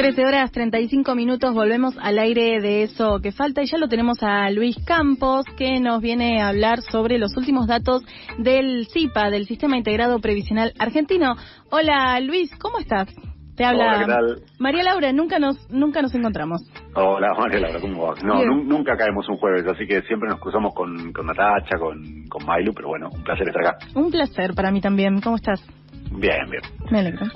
13:35, volvemos al aire de Eso que Falta y ya lo tenemos a Luis Campos, que nos viene a hablar sobre los últimos datos del SIPA, del Sistema Integrado Previsional Argentino. Hola Luis, ¿cómo estás? Te habla. Hola, ¿qué tal? María Laura, nunca nos encontramos. Hola María Laura, ¿cómo vas? No, nunca caemos un jueves, así que siempre nos cruzamos con Natacha, con Mailu, pero bueno, un placer estar acá. Un placer para mí también, ¿cómo estás? Bien, bien. Me alegro.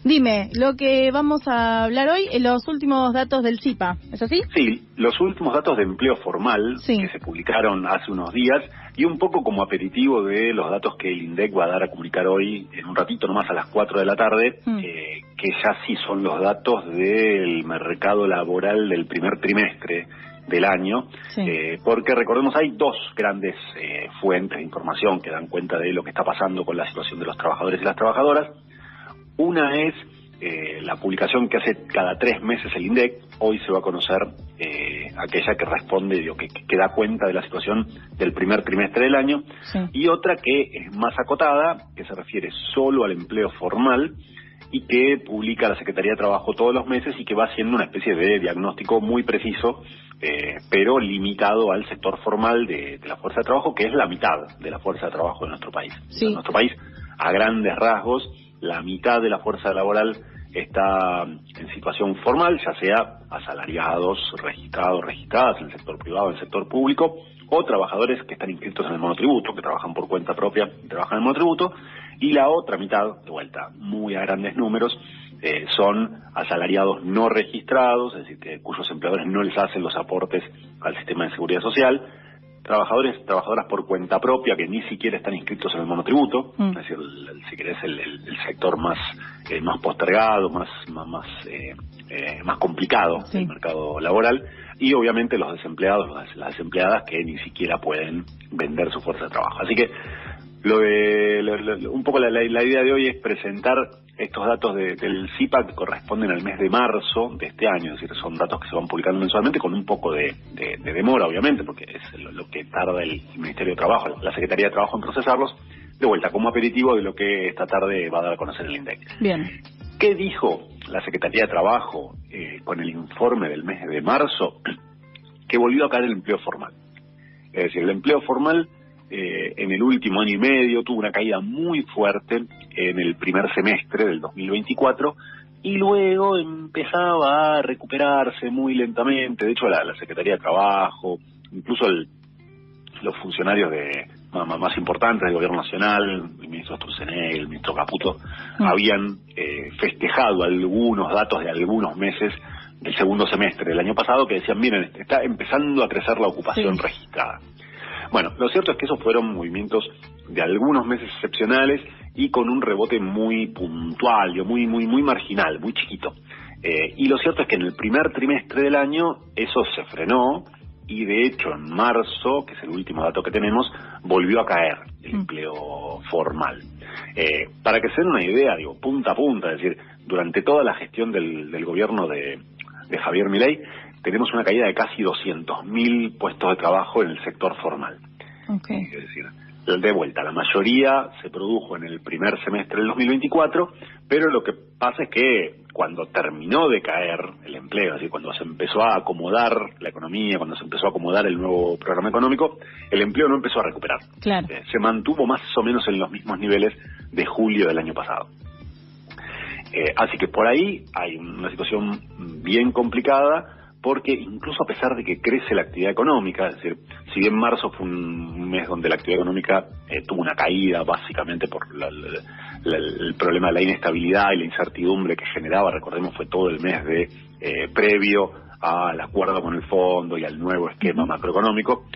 Dime, lo que vamos a hablar hoy, los últimos datos del SIPA, ¿es así? Sí, los últimos datos de empleo formal que se publicaron hace unos días y un poco como aperitivo de los datos que el INDEC va a dar a comunicar hoy en un ratito nomás a las 4 de la tarde, que ya sí son los datos del mercado laboral del primer trimestre del año, porque recordemos hay dos grandes fuentes de información que dan cuenta de lo que está pasando con la situación de los trabajadores y las trabajadoras. Una es la publicación que hace cada 3 meses el INDEC. Hoy se va a conocer aquella que responde, que da cuenta de la situación del primer trimestre del año, y otra que es más acotada, que se refiere solo al empleo formal y que publica la Secretaría de Trabajo todos los meses y que va haciendo una especie de diagnóstico muy preciso, pero limitado al sector formal de la fuerza de trabajo, que es la mitad de la fuerza de trabajo de nuestro país. En nuestro país, a grandes rasgos, la mitad de la fuerza laboral está en situación formal, ya sea asalariados, registradas en el sector privado, en el sector público, o trabajadores que están inscritos en el monotributo, que trabajan por cuenta propia y trabajan en el monotributo, y la otra mitad, de vuelta, muy a grandes números, son asalariados no registrados, es decir, cuyos empleadores no les hacen los aportes al sistema de seguridad social, trabajadoras por cuenta propia que ni siquiera están inscritos en el monotributo, es decir, si querés el sector más postergado, más complicado del mercado laboral, y obviamente los desempleados, las desempleadas que ni siquiera pueden vender su fuerza de trabajo. Así que un poco la idea de hoy es presentar estos datos del SIPA que corresponden al mes de marzo de este año, es decir, son datos que se van publicando mensualmente con un poco de demora, obviamente, porque es lo que tarda el Ministerio de Trabajo, la Secretaría de Trabajo en procesarlos, de vuelta, como aperitivo de lo que esta tarde va a dar a conocer el INDEC. Bien. ¿Qué dijo la Secretaría de Trabajo con el informe del mes de marzo? Que volvió a caer el empleo formal. Es decir, el empleo formal en el último año y medio tuvo una caída muy fuerte en el primer semestre del 2024 y luego empezaba a recuperarse muy lentamente. De hecho, la Secretaría de Trabajo, incluso los funcionarios más importantes del Gobierno Nacional, el ministro Sturzenegger, el ministro Caputo, habían festejado algunos datos de algunos meses del segundo semestre del año pasado que decían, miren, está empezando a crecer la ocupación registrada. Bueno, lo cierto es que esos fueron movimientos de algunos meses excepcionales y con un rebote muy puntual, muy marginal, muy chiquito. Y lo cierto es que en el primer trimestre del año eso se frenó y de hecho en marzo, que es el último dato que tenemos, volvió a caer el empleo formal. Para que se den una idea, punta a punta, es decir, durante toda la gestión del gobierno de Javier Milei, tenemos una caída de casi 200.000 puestos de trabajo en el sector formal. Es decir, de vuelta, la mayoría se produjo en el primer semestre del 2024, pero lo que pasa es que cuando terminó de caer el empleo, es decir, cuando se empezó a acomodar la economía, cuando se empezó a acomodar el nuevo programa económico, el empleo no empezó a recuperar. Se mantuvo más o menos en los mismos niveles de julio del año pasado. Así que por ahí hay una situación bien complicada, porque incluso a pesar de que crece la actividad económica, es decir, si bien marzo fue un mes donde la actividad económica tuvo una caída básicamente por el problema de la inestabilidad y la incertidumbre que generaba, recordemos fue todo el mes de previo al acuerdo con el fondo y al nuevo esquema macroeconómico,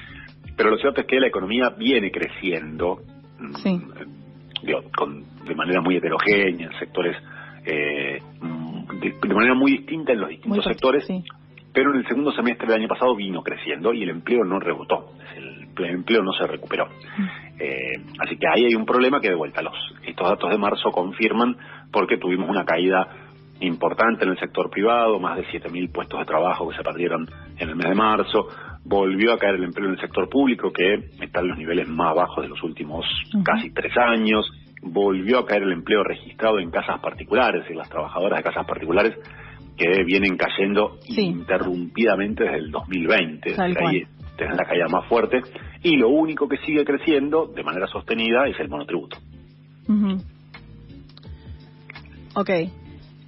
pero lo cierto es que la economía viene creciendo de manera muy heterogénea en sectores, de manera muy distinta en los distintos sectores, pero en el segundo semestre del año pasado vino creciendo y el empleo no rebotó, el empleo no se recuperó. Así que ahí hay un problema que de vuelta estos datos de marzo confirman, porque tuvimos una caída importante en el sector privado, más de 7.000 puestos de trabajo que se perdieron en el mes de marzo. Volvió a caer el empleo en el sector público, que está en los niveles más bajos de los últimos casi 3 años. volvió a caer el empleo registrado en casas particulares, en las trabajadoras de casas particulares, que vienen cayendo interrumpidamente desde el 2020. Ahí tenés la caída más fuerte. Y lo único que sigue creciendo de manera sostenida es el monotributo. Ok.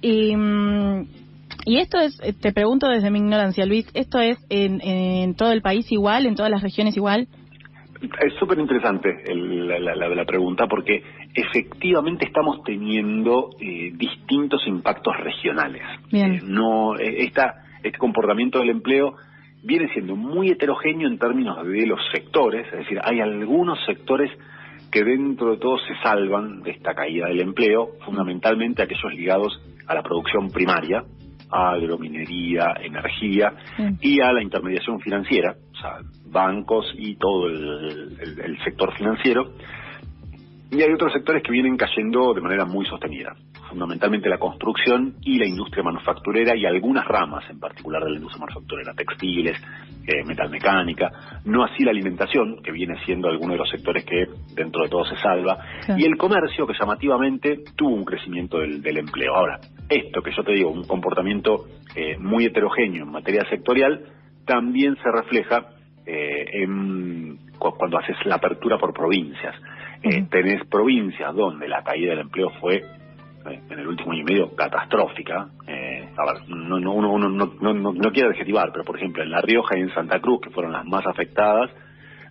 Y esto es, te pregunto desde mi ignorancia, Luis, ¿esto es en todo el país igual, en todas las regiones igual? Es súper interesante la pregunta, porque efectivamente estamos teniendo distintos impactos regionales. Este comportamiento del empleo viene siendo muy heterogéneo en términos de los sectores, es decir, hay algunos sectores que dentro de todo se salvan de esta caída del empleo, fundamentalmente aquellos ligados a la producción primaria, agrominería, energía y a la intermediación financiera, o sea, bancos y todo el sector financiero. Y hay otros sectores que vienen cayendo de manera muy sostenida, fundamentalmente la construcción y la industria manufacturera y algunas ramas en particular de la industria manufacturera, textiles, metalmecánica, no así la alimentación, que viene siendo alguno de los sectores que dentro de todo se salva, y el comercio, que llamativamente tuvo un crecimiento del empleo. Ahora, esto que yo te digo, un comportamiento muy heterogéneo en materia sectorial, también se refleja cuando haces la apertura por provincias. Tenés provincias donde la caída del empleo fue en el último año y medio catastrófica. A ver, uno no quiere adjetivar, pero por ejemplo en La Rioja y en Santa Cruz, que fueron las más afectadas,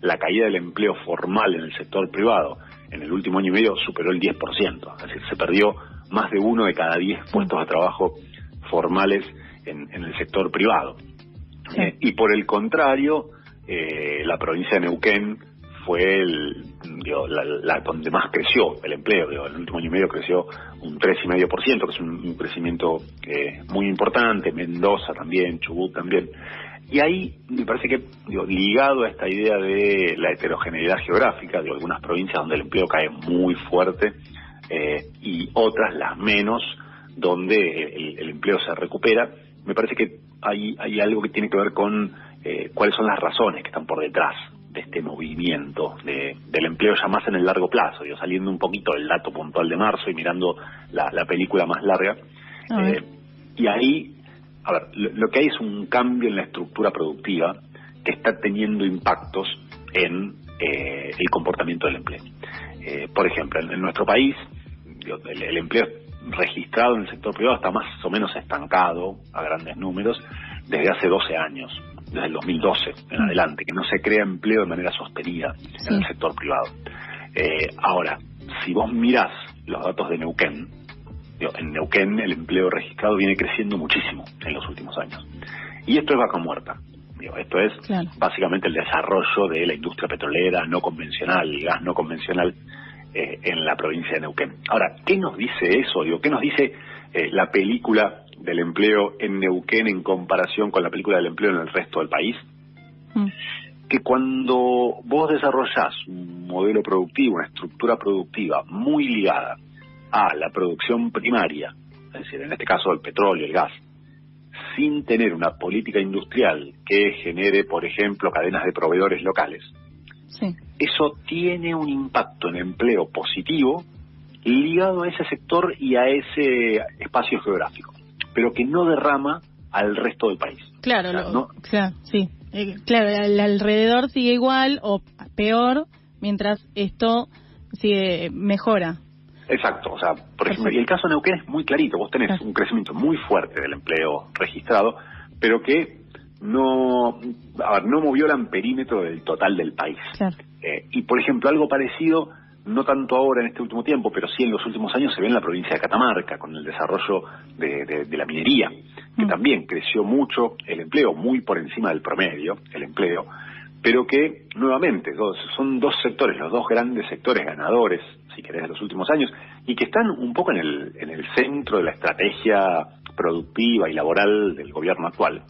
la caída del empleo formal en el sector privado en el último año y medio superó el 10%, es decir, se perdió más de 1 de cada 10 puestos de trabajo formales en el sector privado. Y por el contrario, la provincia de Neuquén fue la donde más creció el empleo. En el último año y medio creció un 3,5%, que es un crecimiento muy importante. Mendoza también, Chubut también. Y ahí me parece que, ligado a esta idea de la heterogeneidad geográfica de algunas provincias donde el empleo cae muy fuerte y otras, las menos, donde el empleo se recupera, me parece que hay algo que tiene que ver con cuáles son las razones que están por detrás de este movimiento del empleo ya más en el largo plazo, saliendo un poquito del dato puntual de marzo y mirando la película más larga. Y ahí, a ver, lo que hay es un cambio en la estructura productiva que está teniendo impactos en el comportamiento del empleo. Por ejemplo, en nuestro país, el empleo registrado en el sector privado está más o menos estancado a grandes números desde hace 12 años. Desde el 2012 en adelante, que no se crea empleo de manera sostenida en el sector privado. Ahora, si vos mirás los datos de Neuquén, en Neuquén el empleo registrado viene creciendo muchísimo en los últimos años. Y esto es vaca muerta. Esto es básicamente el desarrollo de la industria petrolera no convencional, el gas no convencional en la provincia de Neuquén. Ahora, ¿qué nos dice eso? ¿Qué nos dice la película del empleo en Neuquén en comparación con la película del empleo en el resto del país? Que cuando vos desarrollás un modelo productivo, una estructura productiva muy ligada a la producción primaria, es decir, en este caso el petróleo, el gas, sin tener una política industrial que genere, por ejemplo, cadenas de proveedores locales, eso tiene un impacto en empleo positivo ligado a ese sector y a ese espacio geográfico, pero que no derrama al resto del país. Claro, claro, el alrededor sigue igual o peor, mientras esto sigue mejora. Exacto, o sea, por ejemplo, y el caso de Neuquén es muy clarito, vos tenés un crecimiento muy fuerte del empleo registrado, pero que no movió el amperímetro del total del país. Y por ejemplo, algo parecido, no tanto ahora en este último tiempo, pero sí en los últimos años se ve en la provincia de Catamarca, con el desarrollo de la minería, que también creció mucho el empleo, muy por encima del promedio, el empleo, pero que, nuevamente, son dos sectores, los dos grandes sectores ganadores, si querés, de los últimos años, y que están un poco en el centro de la estrategia productiva y laboral del gobierno actual,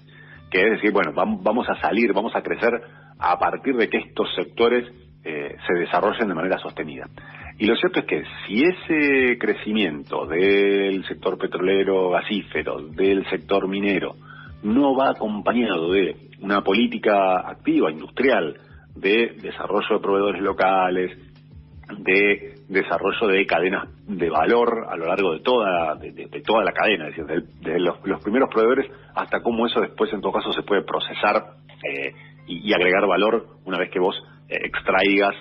que es decir, bueno, vamos a salir, vamos a crecer a partir de que estos sectores se desarrollen de manera sostenida. Y lo cierto es que si ese crecimiento del sector petrolero gasífero, del sector minero, no va acompañado de una política activa, industrial, de desarrollo de proveedores locales, de desarrollo de cadenas de valor a lo largo de toda la cadena, es decir, desde los primeros proveedores hasta cómo eso después en todo caso se puede procesar y agregar valor una vez que vos extraigas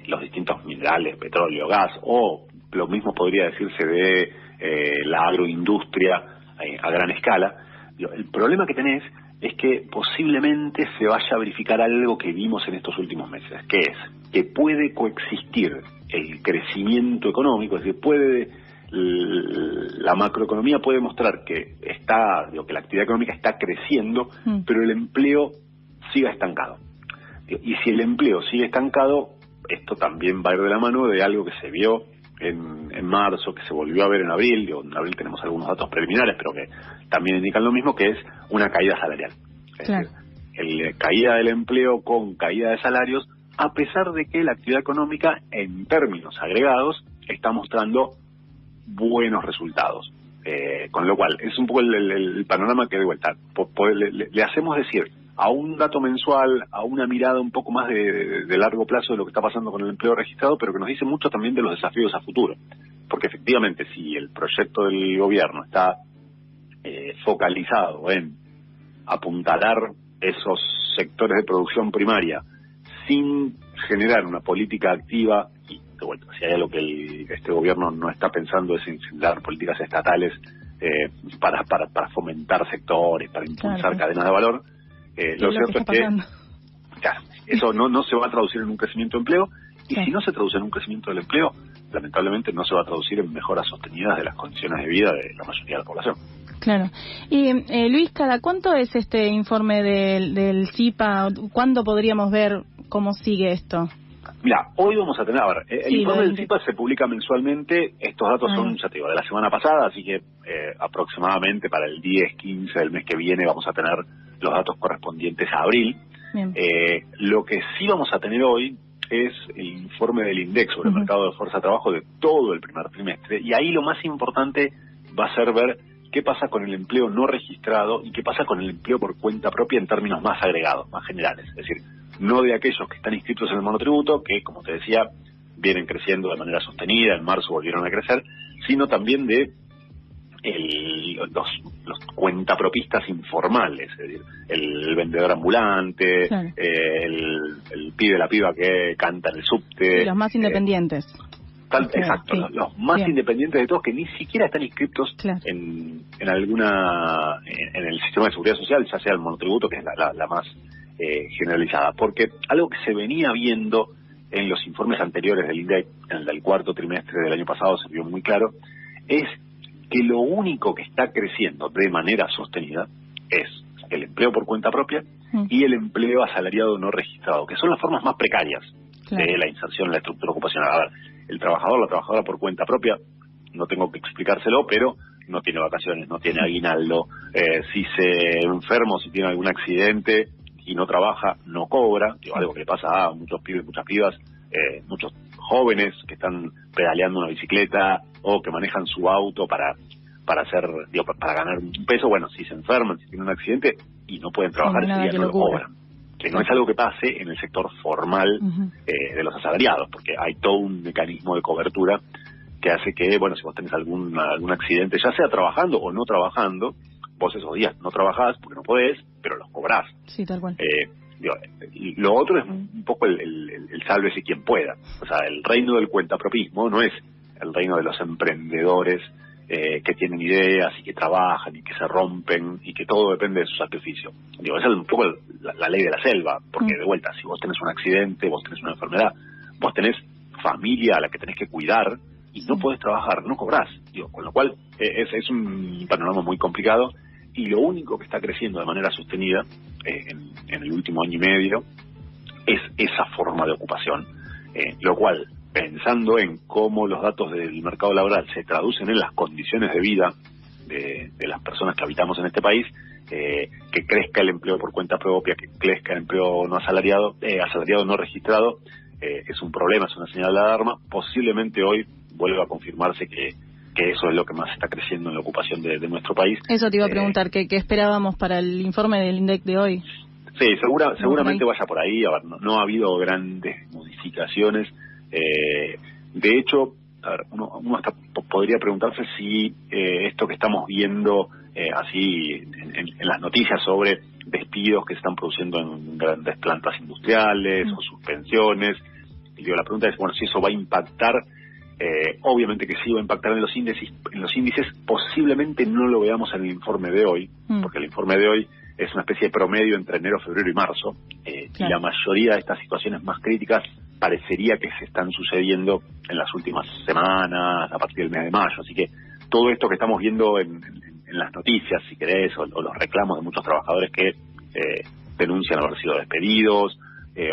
los distintos minerales, petróleo, gas, o lo mismo podría decirse de la agroindustria a gran escala. El problema que tenés es que posiblemente se vaya a verificar algo que vimos en estos últimos meses, que es que puede coexistir el crecimiento económico, es decir, la macroeconomía puede mostrar que que la actividad económica está creciendo, pero el empleo siga estancado. Y si el empleo sigue estancado, esto también va a ir de la mano de algo que se vio en marzo, que se volvió a ver en abril. En abril tenemos algunos datos preliminares, pero que también indican lo mismo, que es una caída salarial. Es decir, caída del empleo con caída de salarios, a pesar de que la actividad económica, en términos agregados, está mostrando buenos resultados. Con lo cual, es un poco el panorama que de vuelta. Le hacemos decir a un dato mensual, a una mirada un poco más de largo plazo de lo que está pasando con el empleo registrado, pero que nos dice mucho también de los desafíos a futuro. Porque efectivamente, si el proyecto del gobierno está focalizado en apuntalar esos sectores de producción primaria sin generar una política activa, y de vuelta, si hay algo que este gobierno no está pensando es en generar políticas estatales para fomentar sectores, para impulsar cadenas de valor. Lo cierto es que eso no se va a traducir en un crecimiento de empleo, y si no se traduce en un crecimiento del empleo, lamentablemente no se va a traducir en mejoras sostenidas de las condiciones de vida de la mayoría de la población. Claro. Y Luis, ¿cada cuánto es este informe del CIPA? ¿Cuándo podríamos ver cómo sigue esto? Mira, hoy vamos a tener, el informe del CIPA se publica mensualmente. Estos datos son, ya te digo, de la semana pasada, así que aproximadamente para el 10-15 del mes que viene vamos a tener los datos correspondientes a abril. Lo que sí vamos a tener hoy es el informe del INDEC sobre el mercado de fuerza de trabajo de todo el primer trimestre, y ahí lo más importante va a ser ver qué pasa con el empleo no registrado y qué pasa con el empleo por cuenta propia en términos más agregados, más generales. Es decir, no de aquellos que están inscritos en el monotributo, que, como te decía, vienen creciendo de manera sostenida, en marzo volvieron a crecer, sino también de los cuentapropistas informales, es decir, el vendedor ambulante, el pibe, la piba que canta en el subte. Y los más independientes. Exacto, los más independientes de todos, que ni siquiera están inscritos en el sistema de seguridad social, ya sea el monotributo, que es la más generalizada. Porque algo que se venía viendo en los informes anteriores del INDEC, en el del cuarto trimestre del año pasado, se vio muy claro, es que lo único que está creciendo de manera sostenida es el empleo por cuenta propia y el empleo asalariado no registrado, que son las formas más precarias de la inserción en la estructura ocupacional. A ver, el trabajador, la trabajadora por cuenta propia, no tengo que explicárselo, pero no tiene vacaciones, no tiene aguinaldo, si se enferma o si tiene algún accidente y no trabaja, no cobra, algo que le pasa a muchos pibes, muchas pibas, muchos jóvenes que están pedaleando una bicicleta o que manejan su auto para ganar un peso. Bueno, si se enferman, si tienen un accidente y no pueden trabajar ese día, no lo cobran. Que no es algo que pase en el sector formal de los asalariados, porque hay todo un mecanismo de cobertura que hace que, bueno, si vos tenés algún accidente, ya sea trabajando o no trabajando, vos esos días no trabajás porque no podés, pero los cobrás. Sí, tal cual. Y lo otro es un poco el sálvese quien pueda. O sea, el reino del cuentapropismo no es el reino de los emprendedores que tienen ideas y que trabajan y que se rompen y que todo depende de su sacrificio. Esa es un poco la ley de la selva, porque de vuelta, si vos tenés un accidente, vos tenés una enfermedad, vos tenés familia a la que tenés que cuidar y no podés trabajar, no cobrás. Con lo cual es un panorama muy complicado, y lo único que está creciendo de manera sostenida en el último año y medio es esa forma de ocupación, lo cual, pensando en cómo los datos del mercado laboral se traducen en las condiciones de vida de las personas que habitamos en este país, que crezca el empleo por cuenta propia, que crezca el empleo no asalariado no registrado, es un problema, es una señal de alarma. Posiblemente hoy vuelva a confirmarse que eso es lo que más está creciendo en la ocupación de nuestro país. Eso te iba a preguntar, ¿qué esperábamos para el informe del INDEC de hoy? Sí, seguramente vaya por ahí. A ver, no ha habido grandes modificaciones De hecho, a ver, uno hasta podría preguntarse si esto que estamos viendo así en las noticias sobre despidos que se están produciendo en grandes plantas industriales o suspensiones, y digo, la pregunta es, bueno, si eso va a impactar. Obviamente que sí va a impactar en los índices, posiblemente no lo veamos en el informe de hoy, porque el informe de hoy es una especie de promedio entre enero, febrero y marzo, y la mayoría de estas situaciones más críticas parecería que se están sucediendo en las últimas semanas, a partir del mes de mayo, así que todo esto que estamos viendo en las noticias, si querés, o los reclamos de muchos trabajadores que denuncian haber sido despedidos,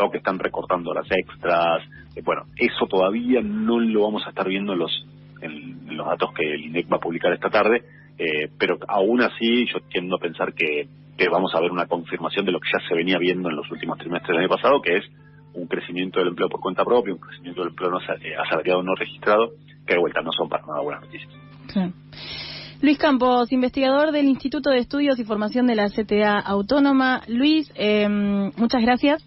o que están recortando las extras, bueno, eso todavía no lo vamos a estar viendo en los datos que el INDEC va a publicar esta tarde, pero aún así yo tiendo a pensar que vamos a ver una confirmación de lo que ya se venía viendo en los últimos trimestres del año pasado, que es un crecimiento del empleo por cuenta propia, un crecimiento del empleo asalariado no registrado, que de vuelta no son para nada buenas noticias. Sí. Luis Campos, investigador del Instituto de Estudios y Formación de la CTA Autónoma. Luis, muchas gracias.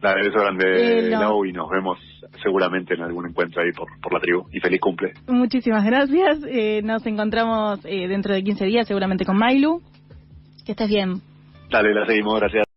Dale, beso grande, Lau, y nos vemos seguramente en algún encuentro ahí por la tribu. Y feliz cumple. Muchísimas gracias. Nos encontramos dentro de 15 días seguramente con Mailu. Que estés bien. Dale, la seguimos, gracias.